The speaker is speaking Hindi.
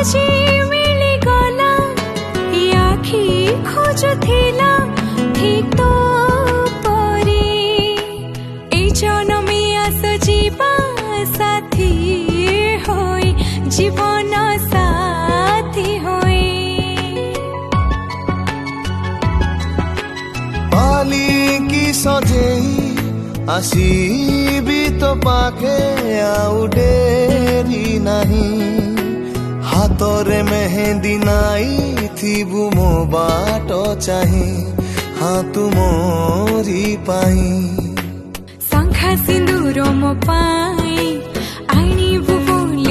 आजी मिली गला आखि खोजुथिला ठीक तो परी ए जनमे आस जीवा साथी होई जीवन साथी होई पाली की सजेई आसीबी तो पाखे आउ डेरी नहीं हाथरे मेहंदी नाई थिबु मो बाटो चाही हाँ तू मोरी पाई शंखा सिंदूर मो पाई आनी बुबुली